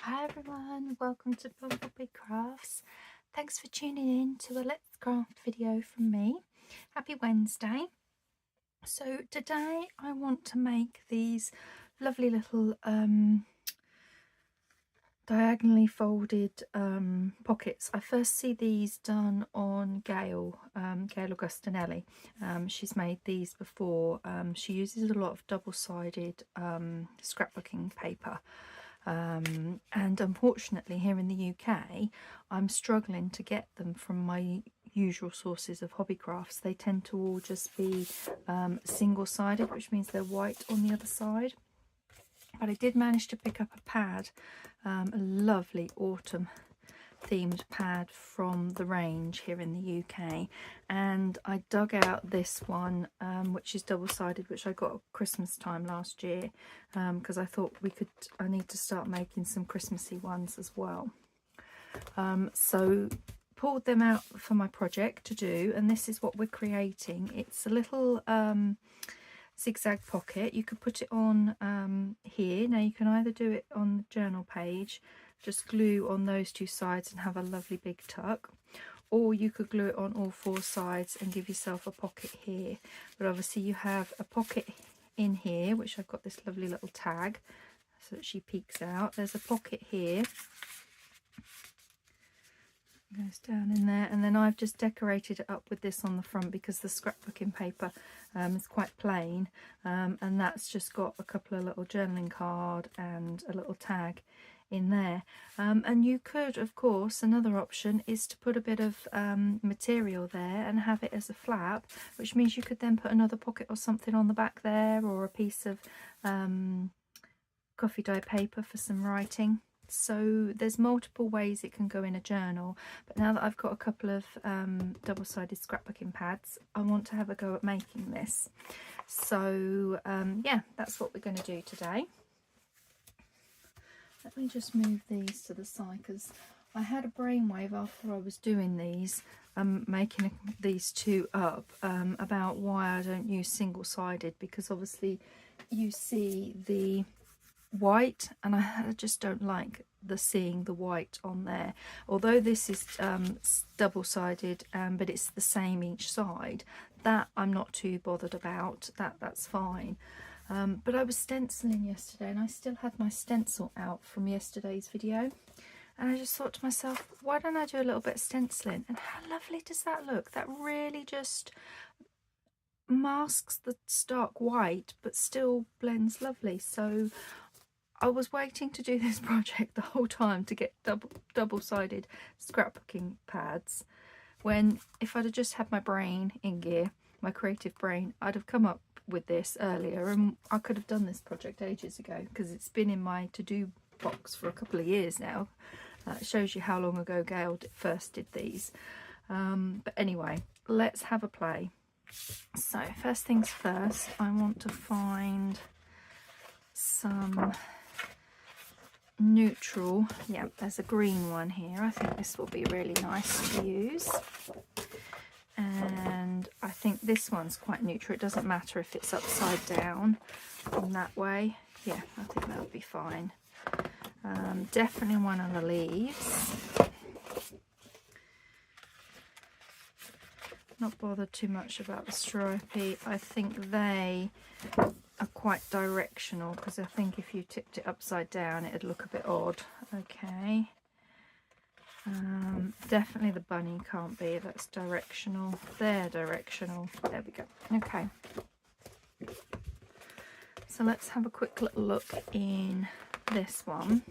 Hi everyone, welcome to BumblebeeCrafts. Thanks for tuning in to a Let's Craft video from me. Happy Wednesday. So today I want to make these lovely little diagonally folded pockets. I first see these done on Gayle Agostinelli. She's made these before. She uses a lot of double-sided scrapbooking paper. And unfortunately here in the UK I'm struggling to get them from my usual sources of hobby crafts. They tend to all just be single-sided, which means they're white on the other side. But I did manage to pick up a pad, a lovely autumn themed pad from the range here in the UK, and I dug out this one which is double-sided, which I got at Christmas time last year, because I thought I need to start making some Christmassy ones as well. So pulled them out for my project to do, and this is what we're creating. It's a little ZigZag pocket. You could put it on here. Now you can either do it on the journal page, just glue on those two sides and have a lovely big tuck, or you could glue it on all four sides and give yourself a pocket here. But obviously you have a pocket in here, which I've got this lovely little tag so that she peeks out. There's a pocket here, goes down in there, and then I've just decorated it up with this on the front because the scrapbooking paper is quite plain, and that's just got a couple of little journaling card and a little tag in there. And you could, of course, another option is to put a bit of material there and have it as a flap, which means you could then put another pocket or something on the back there, or a piece of coffee dye paper for some writing. So there's multiple ways it can go in a journal, but now that I've got a couple of double-sided scrapbooking pads, I want to have a go at making this. So yeah, that's what we're going to do today. Let me just move these to the side, because I had a brainwave after I was doing these, making these two up, about why I don't use single-sided, because obviously you see the white, and I just don't like seeing the white on there. Although this is double-sided, but it's the same each side, that I'm not too bothered about. That's fine. But I was stenciling yesterday, and I still had my stencil out from yesterday's video, and I just thought to myself, why don't I do a little bit of stenciling? And how lovely does that look? That really just masks the stark white but still blends lovely. So I was waiting to do this project the whole time to get double-sided scrapbooking pads, when if I'd have just had my brain in gear, my creative brain, I'd have come up with this earlier, and I could have done this project ages ago, because it's been in my to-do box for a couple of years now. It shows you how long ago Gayle first did these. But anyway, let's have a play. So first things first, I want to find some neutral. Yeah, there's a green one here. I think this will be really nice to use, and I think this one's quite neutral. It doesn't matter if it's upside down in that way. Yeah, I think that'll be fine. Definitely one of the leaves. Not bothered too much about the stripy. I think they are quite directional, because I think if you tipped it upside down it'd look a bit odd. Okay, definitely the bunny can't be. That's directional. They're directional. There we go. Okay, so let's have a quick little look in this one.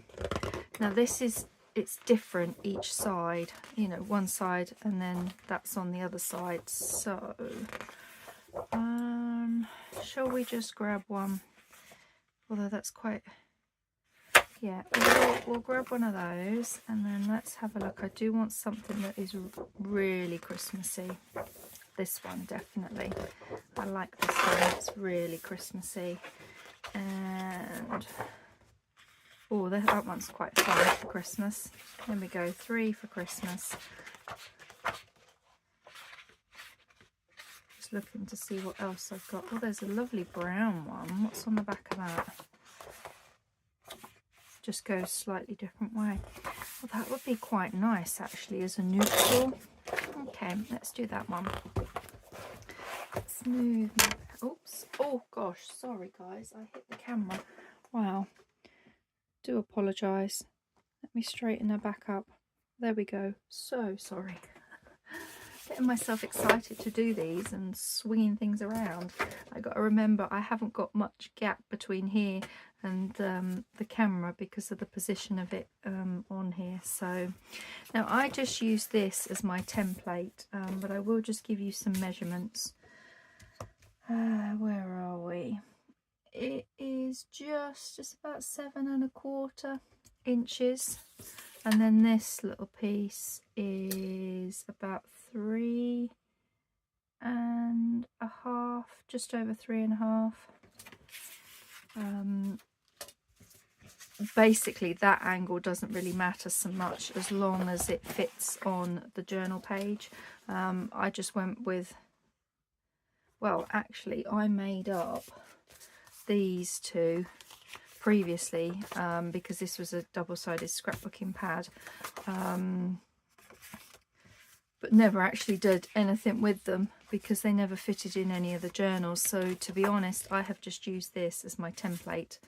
Now this is, it's different each side, you know, one side and then that's on the other side. So shall we just grab one? Although that's quite, yeah, we'll grab one of those, and then let's have a look. I do want something that is really Christmassy. This one, definitely. I like this one. It's really Christmassy. And oh, that one's quite fun for Christmas. There we go, 3 for Christmas. Just looking to see what else I've got. Oh, there's a lovely brown one. What's on the back of that? just goes slightly different way. Well, that would be quite nice actually as a neutral. Okay, let's do that one. Smooth. Oops. Oh gosh, sorry guys, I hit the camera. Wow. Do apologise. Let me straighten her back up. There we go. So sorry. Getting myself excited to do these and swinging things around. I got to remember I haven't got much gap between here and the camera because of the position of it on here. So now I just use this as my template, but I will just give you some measurements. Where are we? It is just about 7¼ inches, and then this little piece is about 3½, just over 3½. Basically that angle doesn't really matter so much as long as it fits on the journal page. I just went with, well actually I made up these two previously because this was a double-sided scrapbooking pad, but never actually did anything with them because they never fitted in any of the journals. So to be honest, I have just used this as my template.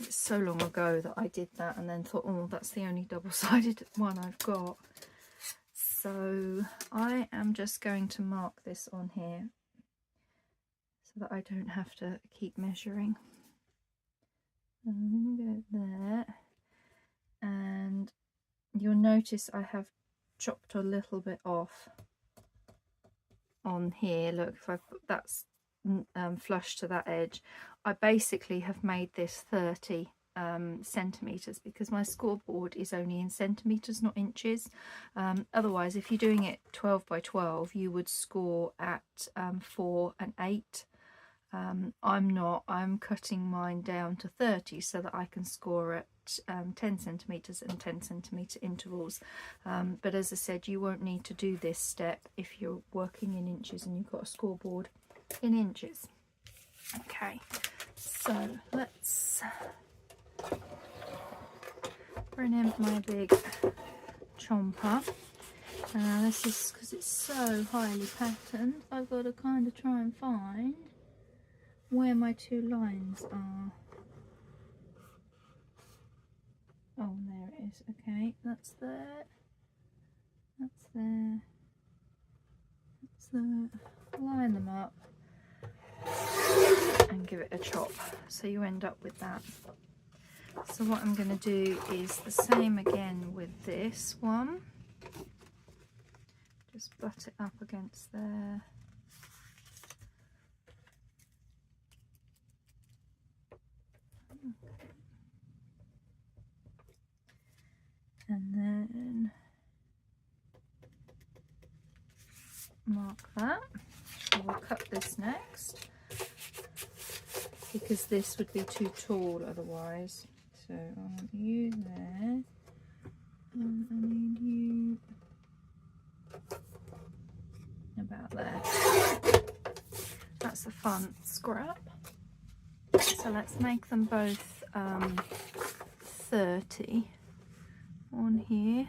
It's so long ago that I did that and then thought, oh, that's the only double-sided one I've got. So I am just going to mark this on here so that I don't have to keep measuring. I'm going to go there, and you'll notice I have chopped a little bit off on here. Look, if I put that's flush to that edge, I basically have made this 30 centimeters because my scoreboard is only in centimeters, not inches. Otherwise, if you're doing it 12 by 12, you would score at 4 and 8. I'm not. I'm cutting mine down to 30 so that I can score at 10 centimeters and 10 centimeter intervals. But as I said, you won't need to do this step if you're working in inches and you've got a scoreboard in inches. Okay, so let's bring in my big chomper. This is because it's so highly patterned. I've got to kind of try and find where my two lines are. Oh, there it is. Okay, that's there. That's there. That's there. Line them up and give it a chop so you end up with that. So what I'm going to do is the same again with this one. Just butt it up against there. And then mark that. So we'll cut this next because this would be too tall otherwise. So I want you there, and I need you about there. That's the fun scrap. So let's make them both 30 on here.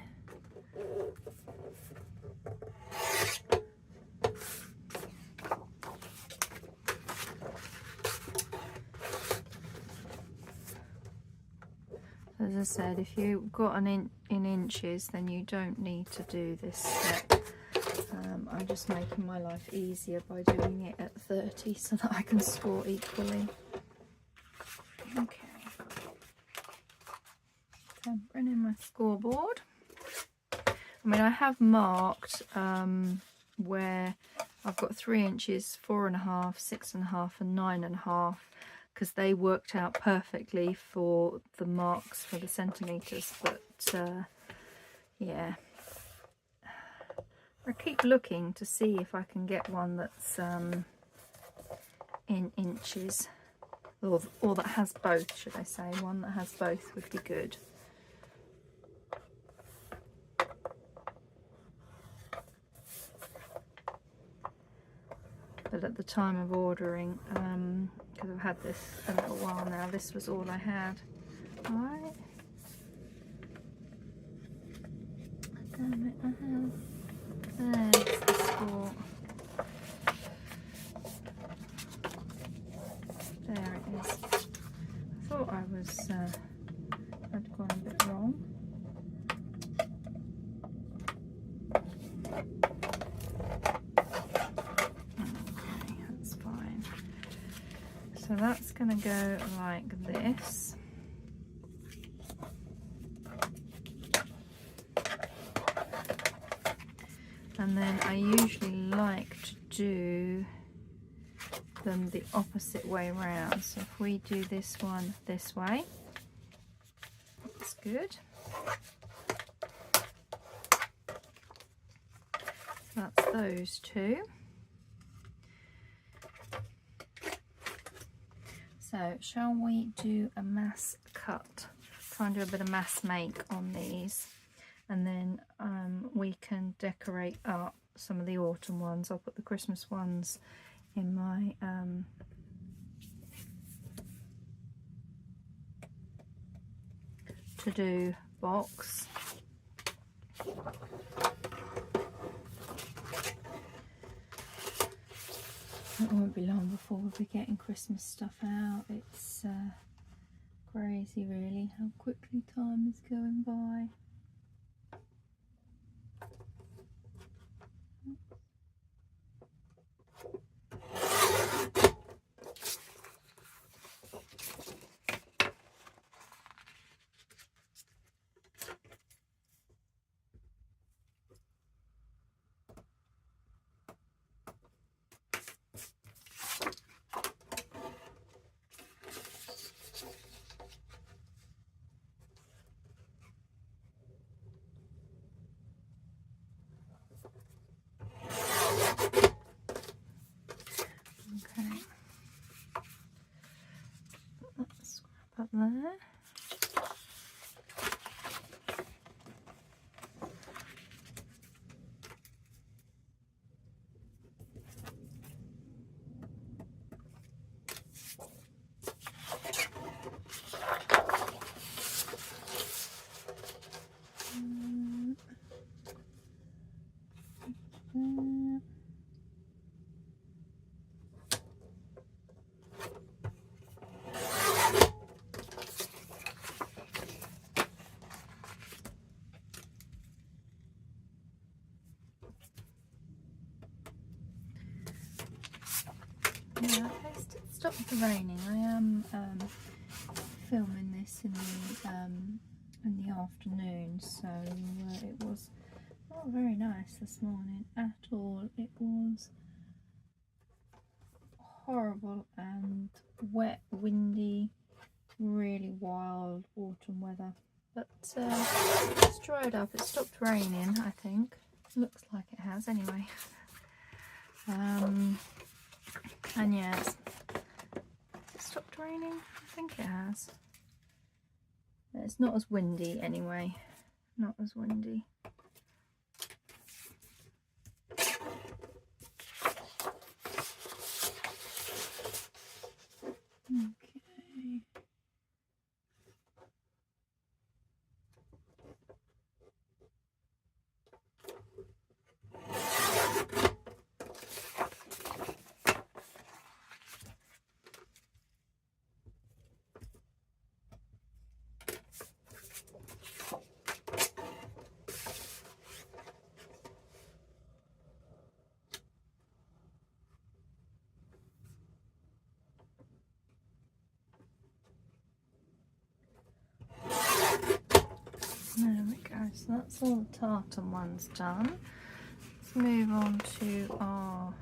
As I said, if you've got in inches, then you don't need to do this step. I'm just making my life easier by doing it at 30 so that I can score equally. Okay. So I'm bringing my scoreboard. I mean, I have marked where I've got 3 inches, 4½, 6½, and 9½. Because they worked out perfectly for the marks for the centimeters, but yeah, I keep looking to see if I can get one that's in inches, or that has both, should I say. One that has both would be good. But at the time of ordering, because I've had this a little while now, this was all I had. Right. Damn it, I have. There's the score. There it is. I thought I was, I'd gone a bit wrong. Okay, that's fine. So that's going to go like this. And then I usually like to do them the opposite way round. So if we do this one this way, that's good. That's those two. So shall we do a mass cut? Try and do a bit of mass make on these, and then we can decorate up some of the autumn ones. I'll put the Christmas ones in my to-do box. It won't be long before we'll be getting Christmas stuff out. It's crazy really how quickly time is going by. Okay, let's scrap up there. Yeah, it stopped raining. I am filming this in the afternoon, so it was not very nice this morning at all. It was horrible and wet, windy, really wild autumn weather. But it's dried up. It stopped raining, I think. Looks like it has anyway. And yeah, it's stopped raining. I think it has. It's not as windy anyway. Not as windy. Okay. There we go, so that's all the tartan ones done. Let's move on to our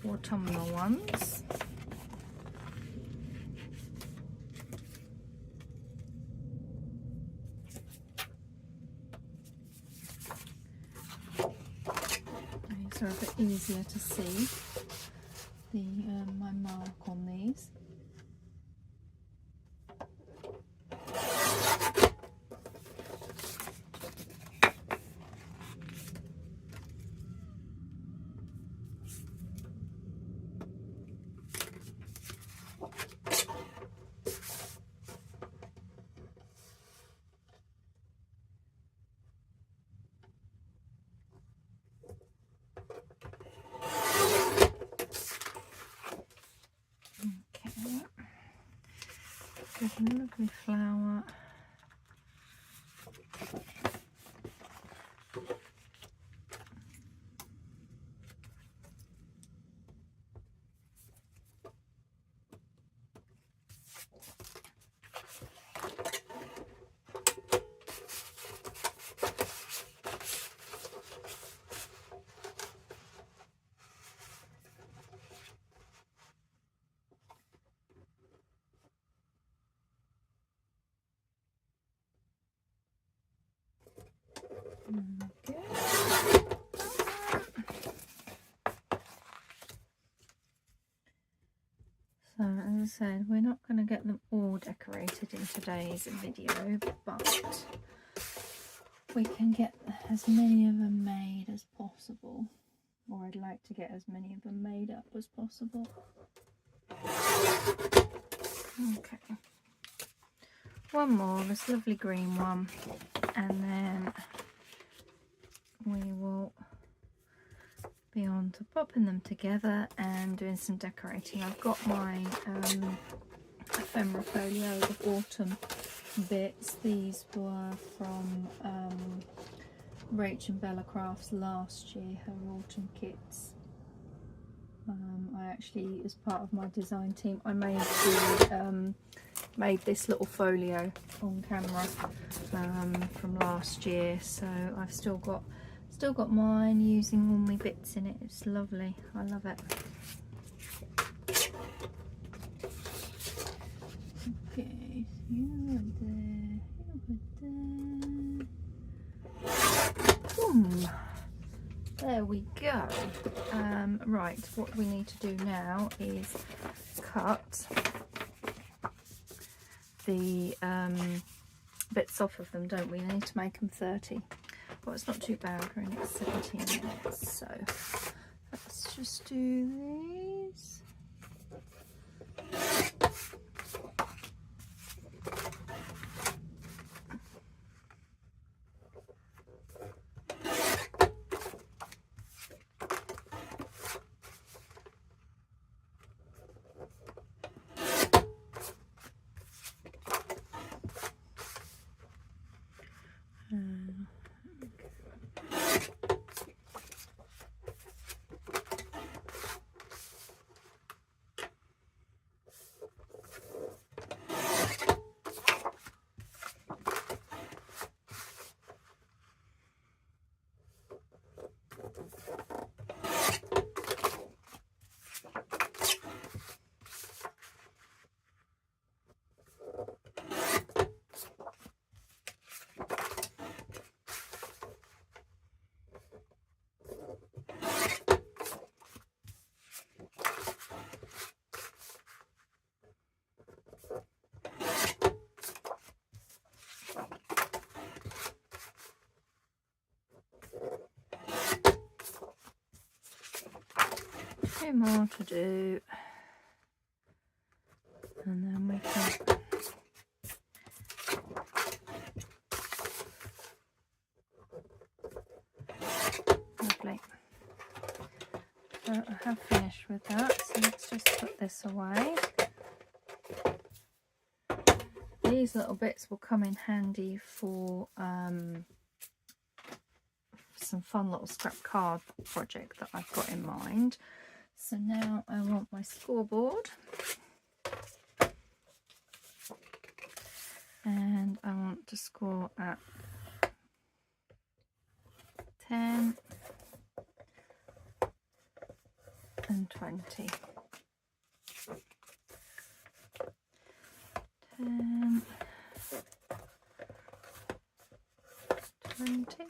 autumnal ones. These are a bit easier to see, my mark on these. There's a lovely flower. Okay. So as I said, we're not going to get them all decorated in today's video, but we can get as many of them made as possible, or I'd like to get as many of them made up as possible. Okay, one more, this lovely green one, and then we will be on to popping them together and doing some decorating. I've got my ephemera folio of autumn bits. These were from Rach and Bella Crafts last year, her autumn kits. I actually, as part of my design team, I made this little folio on camera from last year, so I've still got mine, using all my bits in it. It's lovely, I love it. Okay, you there, boom. There we go. Right, what we need to do now is cut the bits off of them, don't we? We need to make them 30. Well, it's not too bad, we're in at 17 minutes, so let's just do these. Two more to do, and then we can lovely. So I have finished with that, so let's just put this away. These little bits will come in handy for some fun little scrap card project that I've got in mind. So now I want my scoreboard, and I want to score at 10 and 20. 10, 20.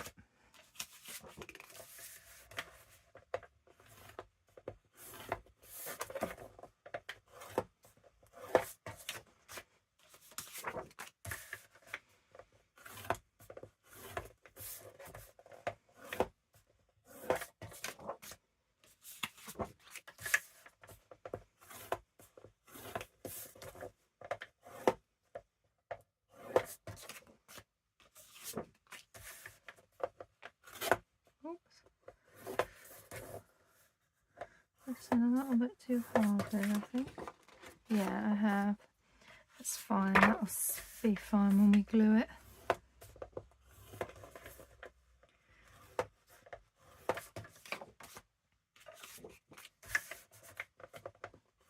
It's a little bit too hard there, I think. Yeah, I have. That's fine, that'll be fine when we glue it.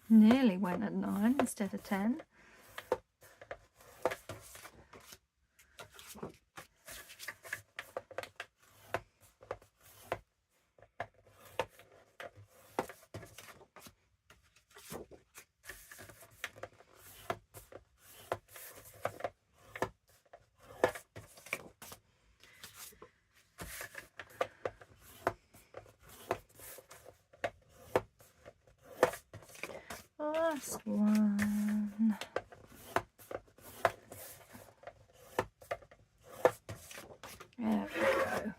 Nearly went at 9 instead of 10. Last one. There we go.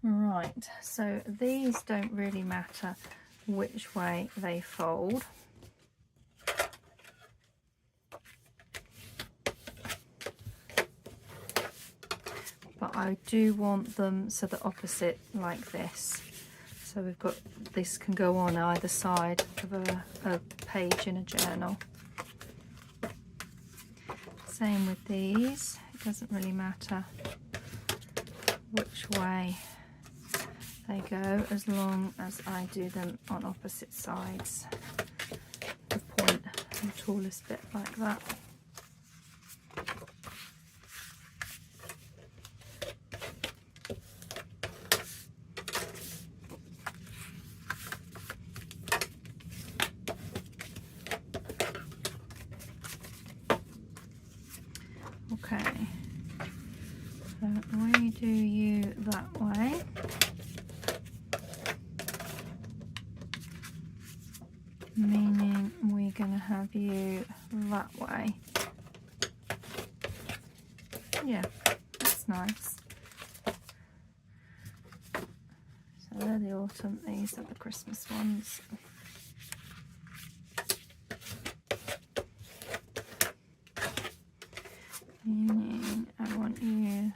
Right, so these don't really matter which way they fold. But I do want them so they're opposite like this. So we've got, this can go on either side of a page in a journal. Same with these, it doesn't really matter which way they go as long as I do them on opposite sides. The point, the tallest bit like that. Okay, so we do you that way. Meaning we're going to have you that way. Yeah, that's nice. So they're the autumn, these are the Christmas ones. Meaning I want you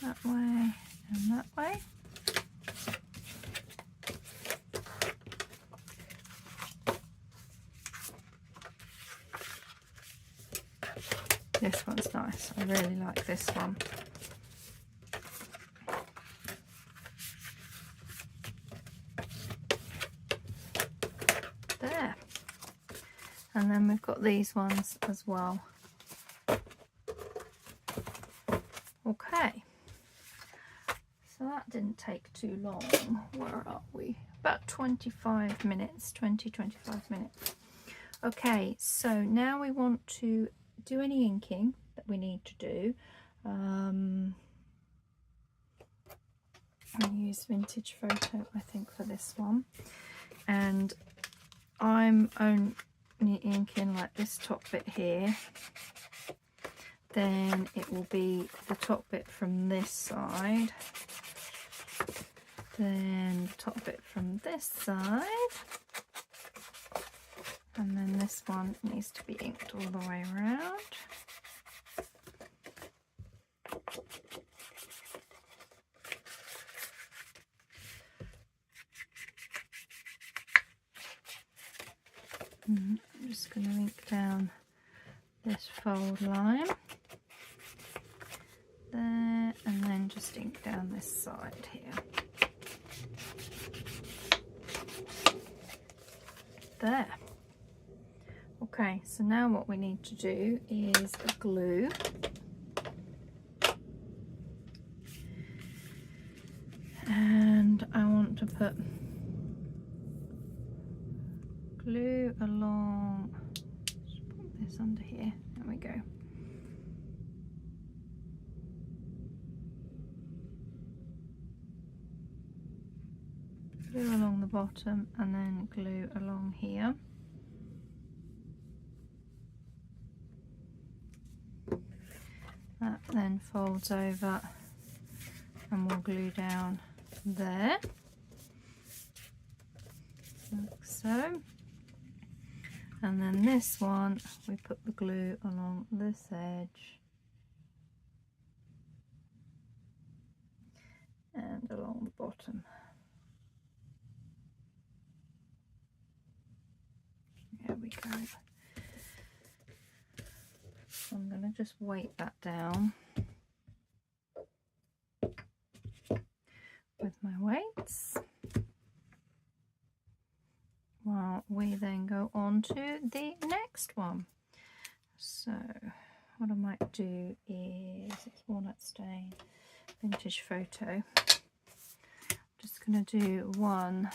that way and that way. This one's nice, I really like this one. There. And then we've got these ones as well. Okay. So that didn't take too long. Where are we? About 25 minutes, 20-25 minutes. Okay, so now we want to do any inking that we need to do. I'll use Vintage Photo, I think, for this one. And I'm only inking like this top bit here. Then it will be the top bit from this side. Then the top bit from this side. And then this one needs to be inked all the way around. I'm just going to ink down this fold line there, and then just ink down this side here. There. Okay, so now what we need to do is glue. And I want to put glue along, just put this under here, there we go. Glue along the bottom and then glue along here. That then folds over and we'll glue down there, like so. And then this one, we put the glue along this edge and along the bottom. I'm going to just weight that down with my weights while we then go on to the next one. So what I might do is, it's walnut stain, vintage photo. I'm just going to do one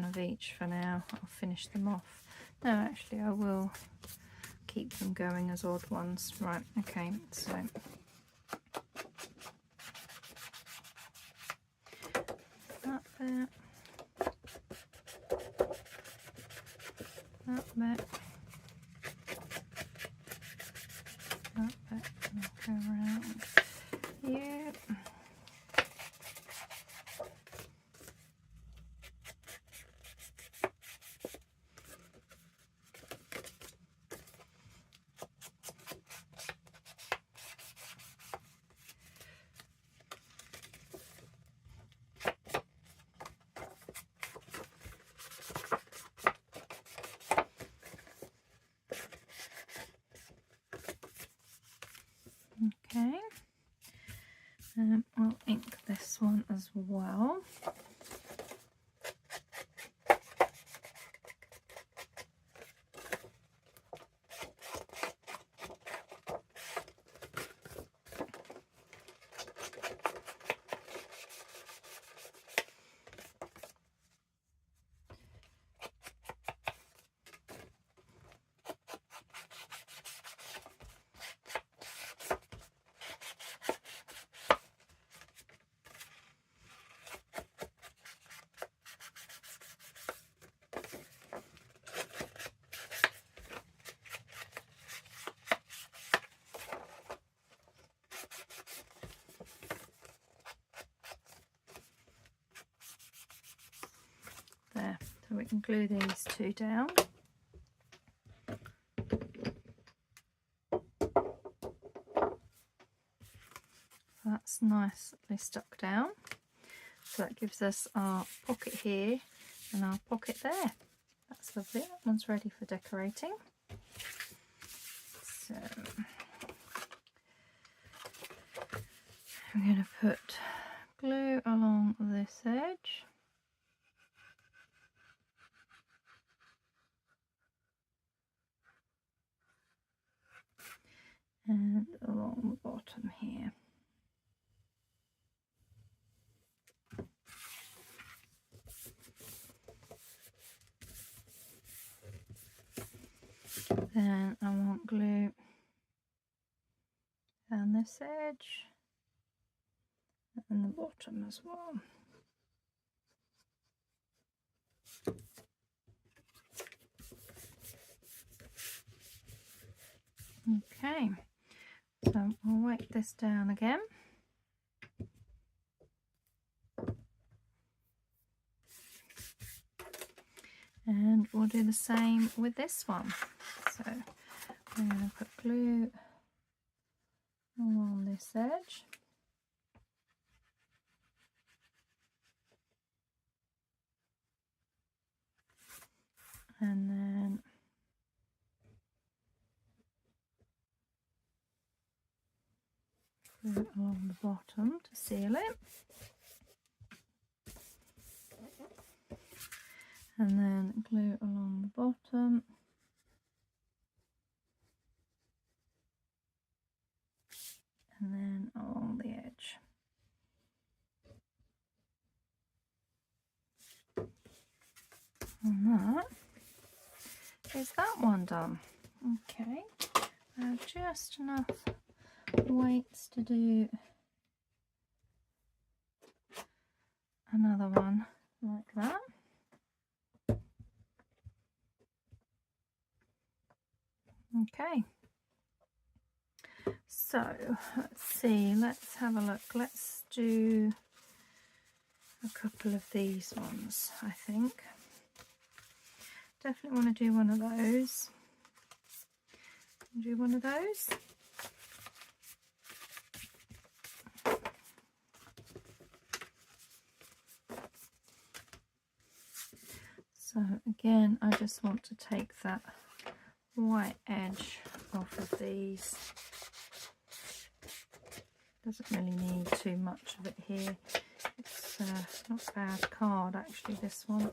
of each for now. I'll finish them off. No, actually I will keep them going as odd ones. Right, okay, so that bit, that bit, that bit, and I'll go around here. Okay, I'll ink this one as well. There, so we can glue these two down. That's nicely stuck down. So that gives us our pocket here and our pocket there. That's lovely. That one's ready for decorating. So I'm going to put glue along this edge. And along the bottom here. Then I want glue down this edge and the bottom as well. Okay, so I'll weight this down again. And we'll do the same with this one. So I'm going to put glue along this edge. And then glue it along the bottom to seal it. And then glue along the bottom. And then along the edge. And that is that one done. Okay, I have just enough weights to do another one like that. Okay, so let's see, let's have a look. Let's do a couple of these ones, I think. Definitely want to do one of those. Do one of those. So again, I just want to take that white edge off of these. Doesn't really need too much of it here. It's not a bad card actually, this one.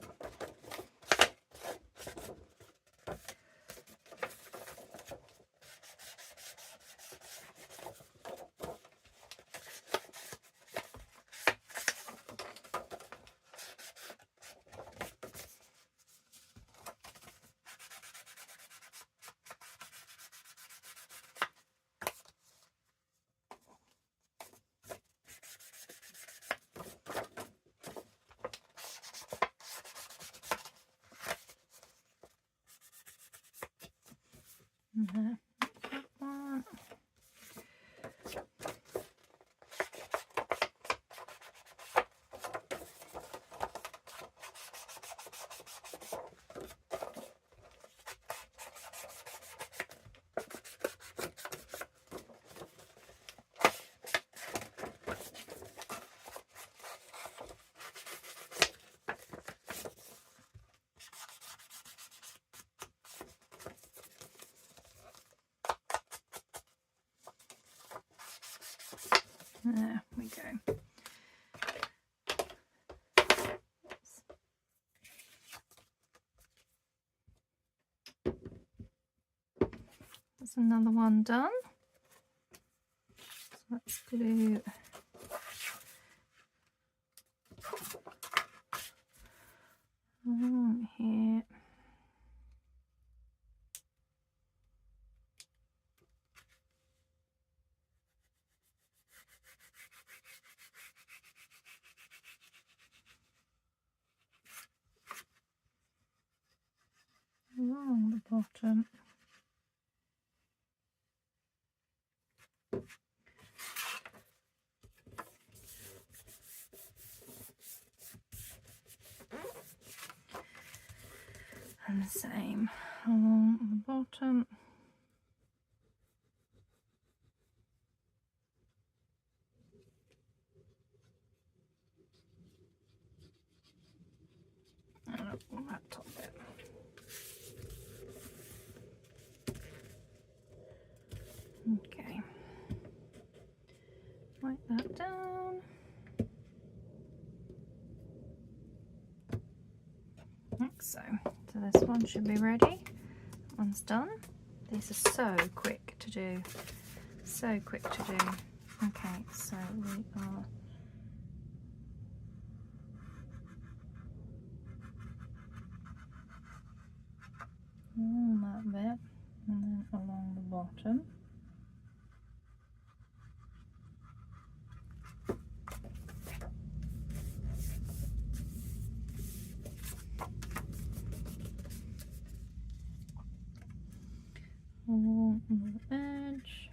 That one. There we go. That's another one done. So let's glue on here. Along the bottom. And the same along the bottom. And up on that top bit. Okay, wipe that down. Like so. So this one should be ready. That one's done. These are so quick to do. So quick to do. Okay, so we are on that bit and then along the bottom. Along the edge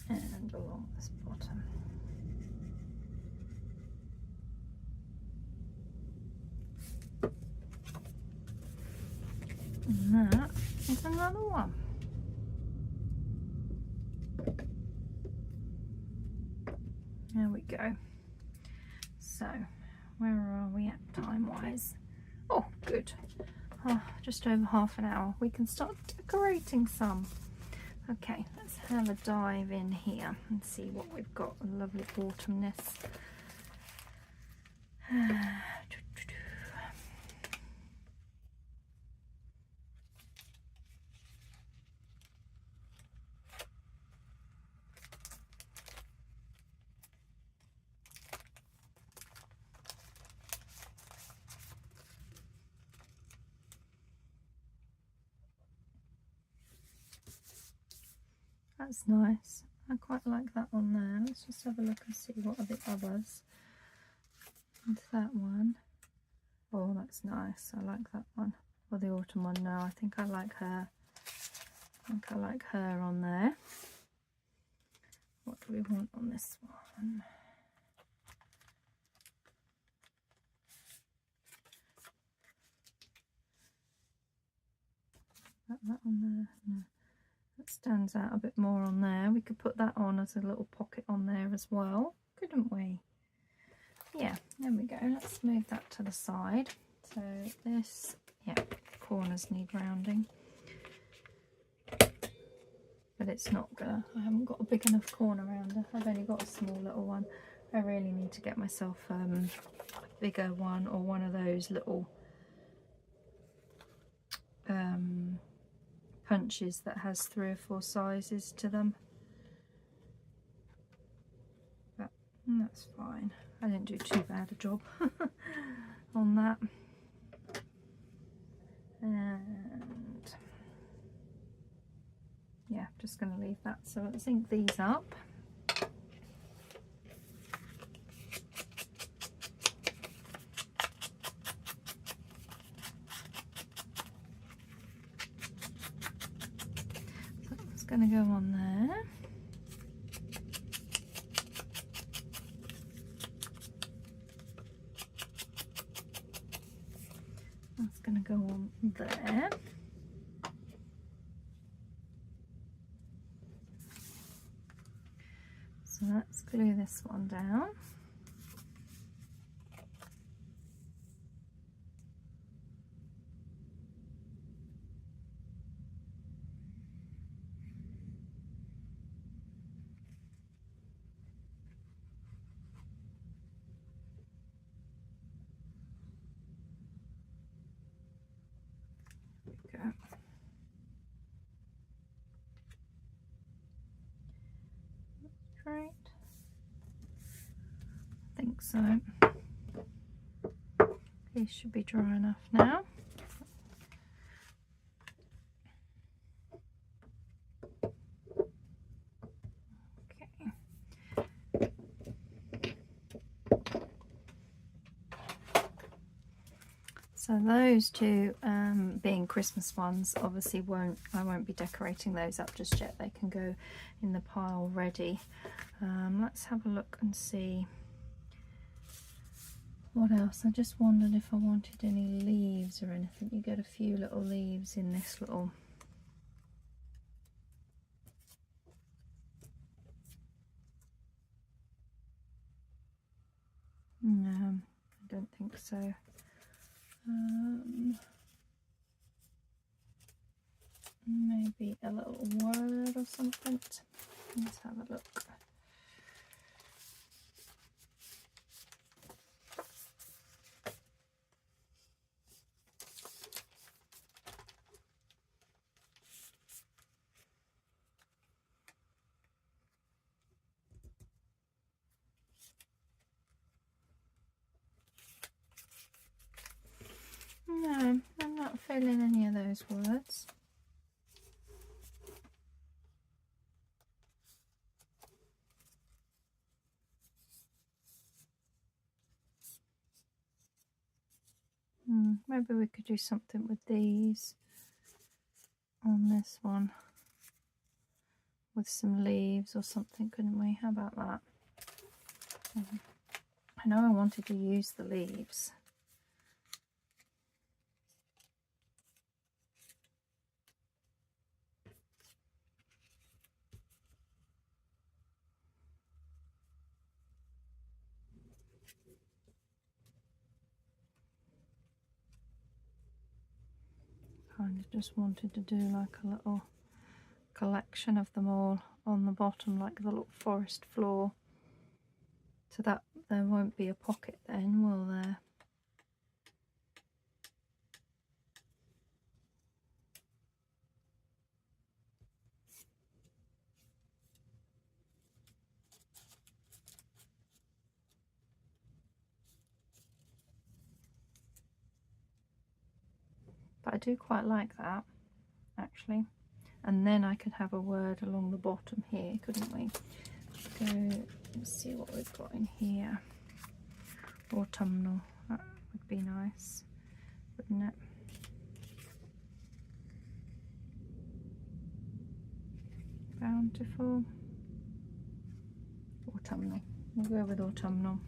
and along this bottom. And that is another one. There we go. So where are we at time wise? Oh, good. Oh, just over half an hour. We can start decorating some. Okay, let's have a dive in here and see what we've got. A lovely autumnness. That's nice. I quite like that one there. Let's just have a look and see what are the others. And that one. Oh, that's nice. I like that one. Or the autumn one. No, I think I like her. I think I like her on there. What do we want on this one? that on there? No. That stands out a bit more on there. We could put that on as a little pocket on there as well, couldn't we? Yeah, there we go. Let's move that to the side. So this, yeah, corners need rounding. But it's not gonna, I haven't got a big enough corner rounder. I've only got a small little one. I really need to get myself a bigger one, or one of those little punches that has 3 or 4 sizes to them. But that's fine. I didn't do too bad a job on that. And yeah, just going to leave that. So let's ink these up. So it's going to go on there. That's going to go on there. So let's glue this one down. There we go. Right. I think so. These should be dry enough now. Okay. So those two being Christmas ones, obviously I won't be decorating those up just yet. They can go in the pile ready. Let's have a look and see what else. I just wondered if I wanted any leaves or anything. You get a few little leaves in this little no, I don't think so. Maybe a little word or something. Let's have a look. No, I'm not feeling any of those words. Maybe we could do something with these on this one with some leaves or something, couldn't we? How about that? I know I wanted to use the leaves. Kind of just wanted to do like a little collection of them all on the bottom, like the little forest floor, so that there won't be a pocket then, will there? But I do quite like that, actually. And then I could have a word along the bottom here, couldn't we? Let's see what we've got in here. Autumnal, that would be nice, wouldn't it? Bountiful. Autumnal. We'll go with autumnal.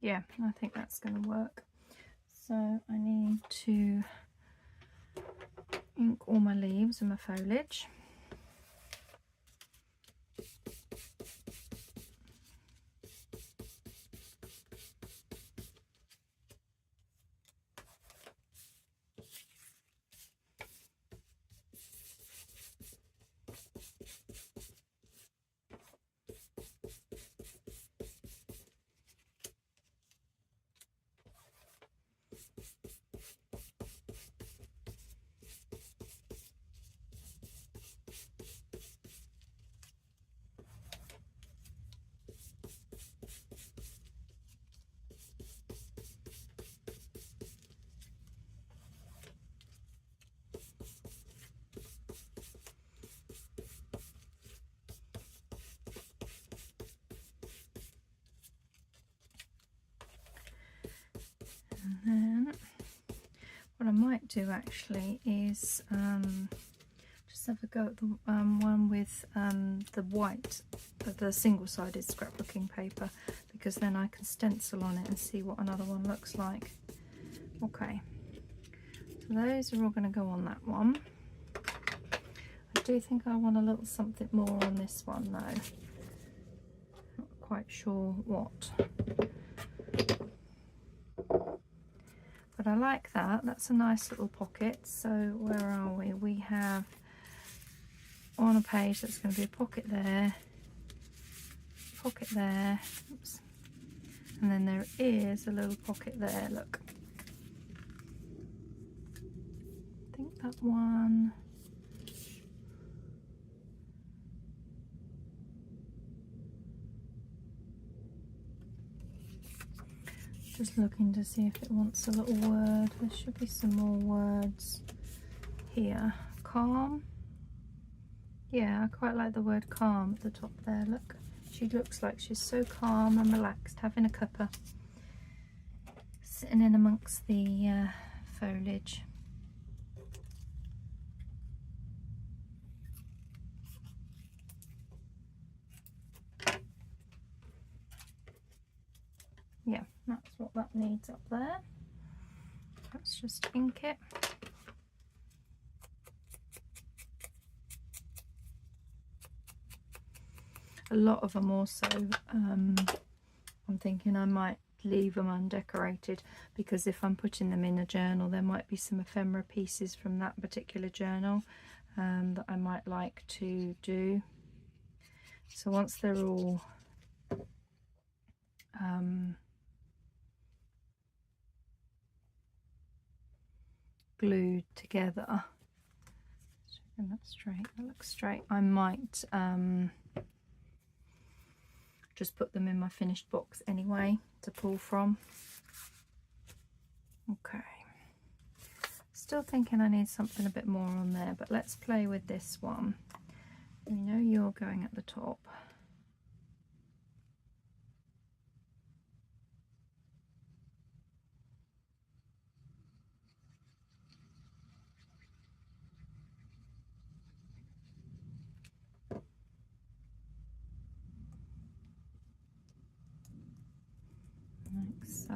Yeah, I think that's going to work. So I need to ink all my leaves and my foliage. And then what I might do actually is just have a go at the one with the white, the single-sided scrapbooking paper, because then I can stencil on it and see what another one looks like. Okay, so those are all going to go on that one. I do think I want a little something more on this one though. Not quite sure what. But I like that. That's a nice little pocket. So where are we? We have on a page that's going to be a pocket there, oops, and then there is a little pocket there, look. I think that one, just looking to see if it wants a little word. There should be some more words here. Calm. Yeah, I quite like the word calm at the top there, look. She looks like she's so calm and relaxed, having a cuppa, sitting in amongst the foliage. Yeah, that's what that needs up there. Let's just ink it. A lot of them also, I'm thinking I might leave them undecorated, because if I'm putting them in a journal there might be some ephemera pieces from that particular journal that I might like to do. So once they're all glued together, that straight, that looks straight, I might just put them in my finished box anyway to pull from. Okay, still thinking I need something a bit more on there, but let's play with this one. We know you're going at the top. Like so.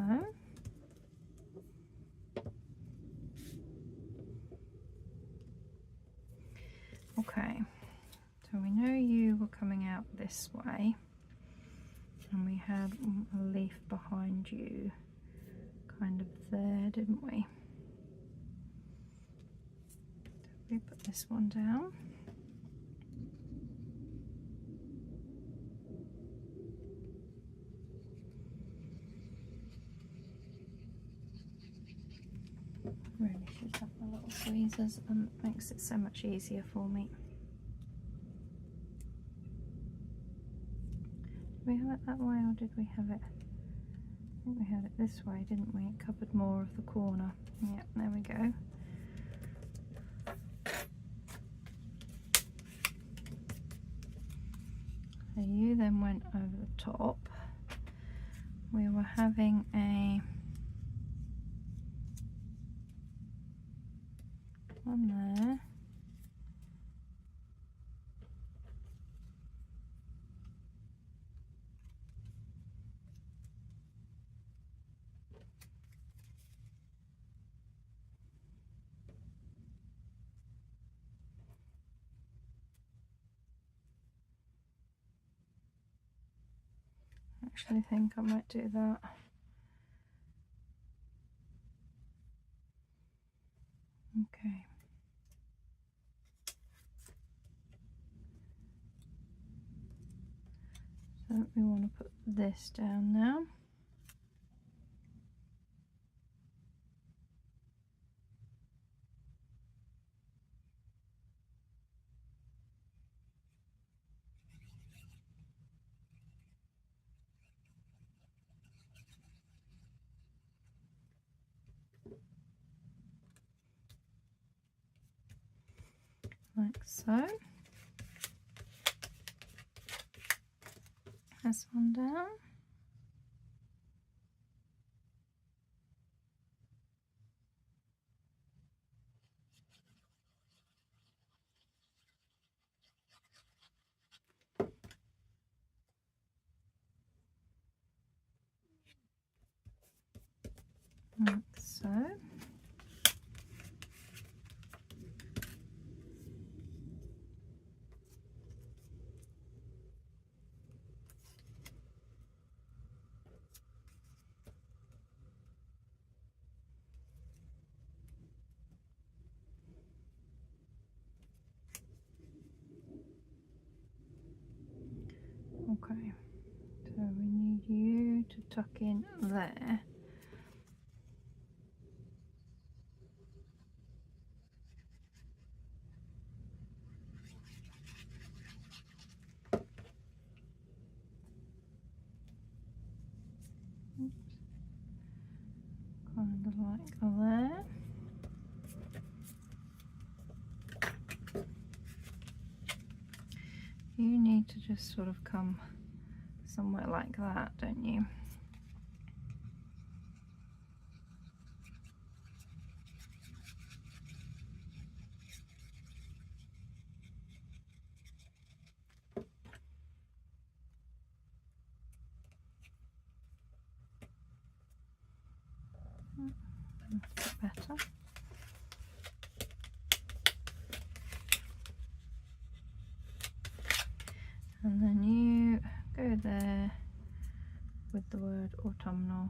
Okay, so we know you were coming out this way, and we had a leaf behind you kind of there, didn't we? So we put this one down. Really should have my little tweezers, and it makes it so much easier for me. Did we have it that way, or did we have it? I think we had it this way, didn't we? It covered more of the corner. Yeah, there we go. So you then went over the top. We were having a one there. actually think I might do that. Okay. So we want to put this down now. Like so. This one down. Like so. Okay, so we need you to tuck in there. Kind of like there. You need to just sort of come somewhere like that, don't you? That's a bit better. And then you go there with the word autumnal.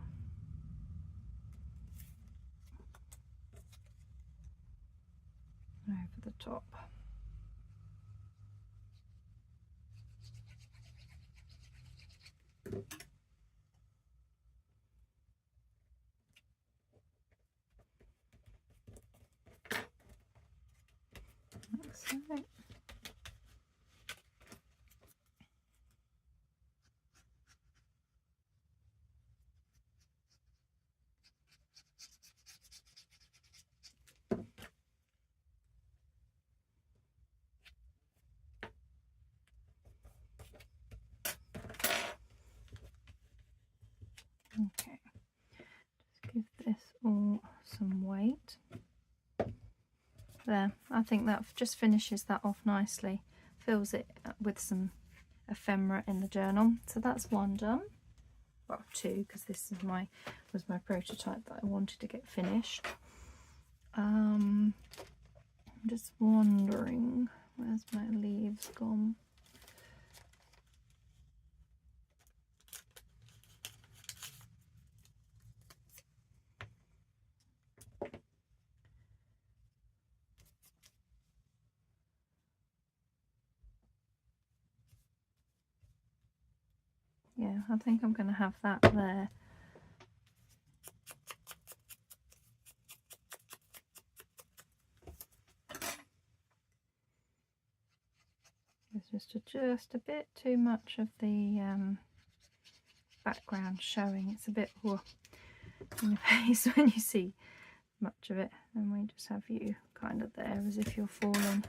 Over the top. Like so. Okay, just give this all some weight. There, I think that just finishes that off nicely, fills it with some ephemera in the journal. So that's one done. Well, two, because this is was my prototype that I wanted to get finished. I'm just wondering, where's my leaves gone? Yeah, I think I'm going to have that there. It's just a bit too much of the background showing. It's a bit in the face when you see much of it. And we just have you kind of there as if you're falling.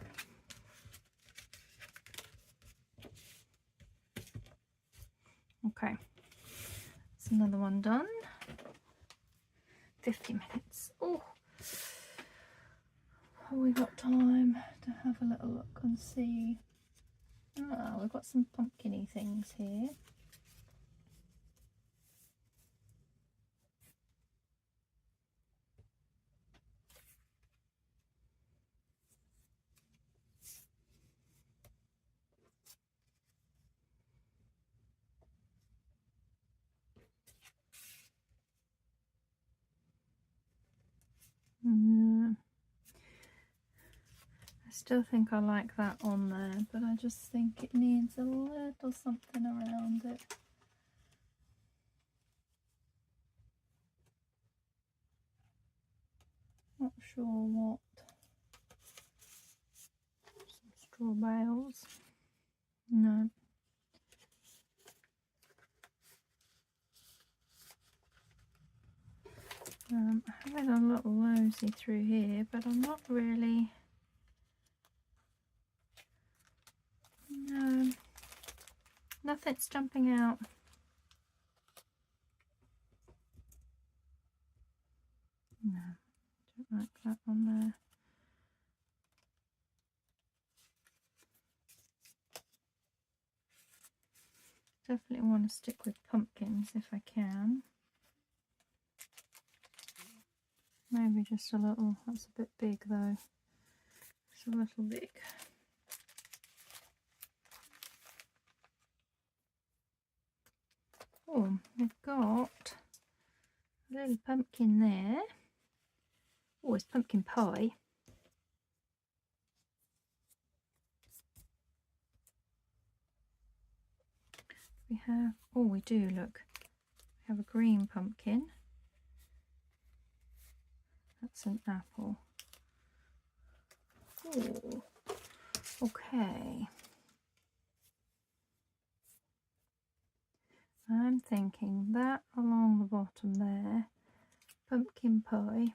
Okay, that's another one done. 50 minutes. Oh, have we got time to have a little look and see? Ah, we've got some pumpkin-y things here. still think I like that on there, but I just think it needs a little something around it. Not sure what. Some straw bales. No. I'm having a little nosy through here, but I'm not really. No, nothing's jumping out. No, don't like that on there. Definitely want to stick with pumpkins if I can. Maybe just a little, that's a bit big though. It's a little big. Oh, we've got a little pumpkin there. Oh, it's pumpkin pie. We have, oh we do, look. We have a green pumpkin. That's an apple. Oh, okay. I'm thinking that along the bottom there, pumpkin pie.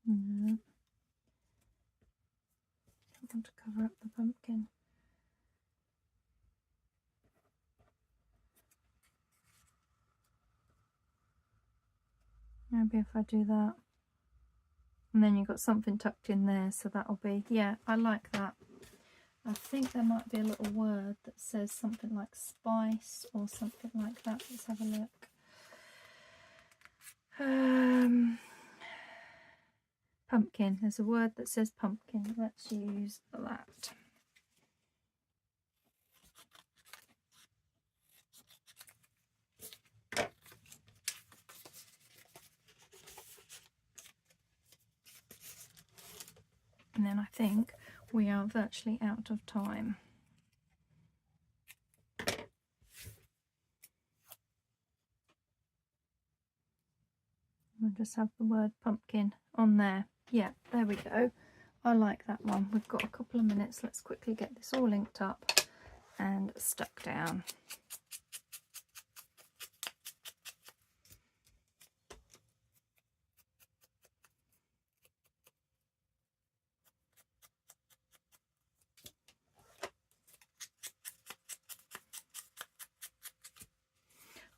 No. I want to cover up the pumpkin. Maybe if I do that. And then you've got something tucked in there, so that'll be, yeah, I like that. I think there might be a little word that says something like spice or something like that. Let's have a look. Pumpkin. There's a word that says pumpkin. Let's use that. And then I think we are virtually out of time. We'll just have the word pumpkin on there. Yeah, there we go. I like that one. We've got a couple of minutes. Let's quickly get this all linked up and stuck down.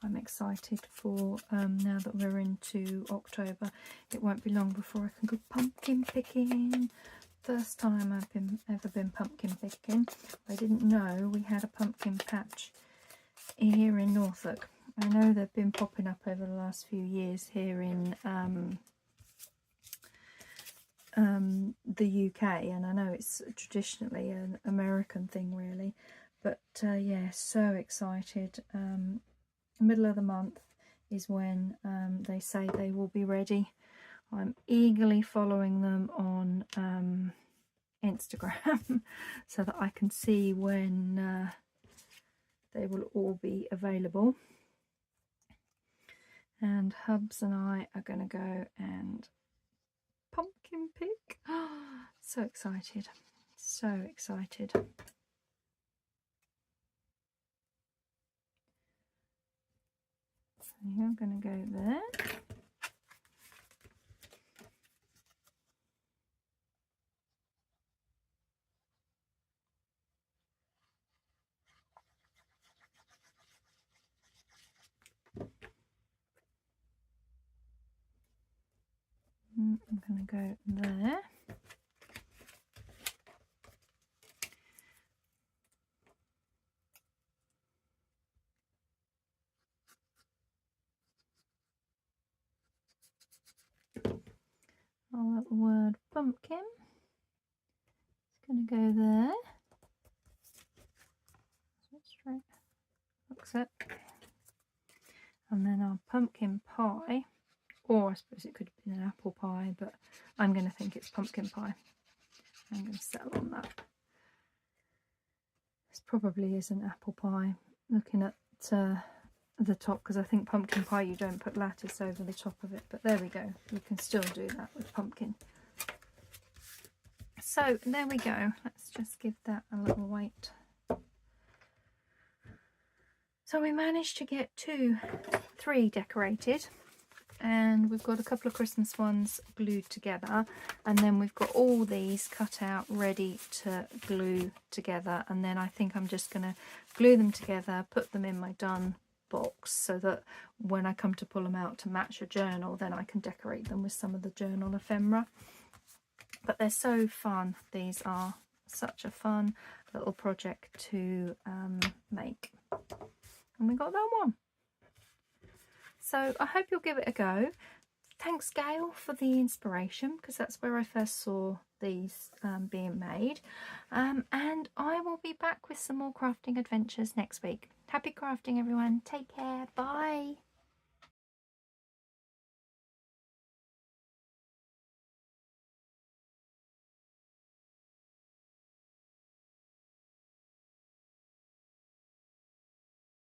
I'm excited for now that we're into October. It won't be long before I can go pumpkin picking. First time I've ever been pumpkin picking. I didn't know we had a pumpkin patch here in Norfolk. I know they've been popping up over the last few years here in the UK, and I know it's traditionally an American thing really, but yeah, so excited. Middle of the month is when they say they will be ready. I'm eagerly following them on Instagram so that I can see when they will all be available. And Hubs and I are going to go and pumpkin pick. So excited, so excited. So you're going to go there. I'm going to go there. Our little word pumpkin. It's going to go there. Straight. Looks it. And And then our pumpkin pie, or I suppose it could have been an apple pie, but I'm going to think it's pumpkin pie. I'm going to settle on that. This probably is an apple pie, looking at the top, because I think pumpkin pie you don't put lattice over the top of it, but there we go, you can still do that with pumpkin. So there we go, let's just give that a little wait. So we managed to get 3 decorated, and we've got a couple of Christmas ones glued together, and then we've got all these cut out ready to glue together, and then I think I'm just going to glue them together, put them in my done box, so that when I come to pull them out to match a journal, then I can decorate them with some of the journal ephemera. But they're so fun. These are such a fun little project to make. And we got that one. So I hope you'll give it a go. Thanks, Gayle, for the inspiration, because that's where I first saw these being made. And I will be back with some more crafting adventures next week. Happy crafting, everyone. Take care. Bye.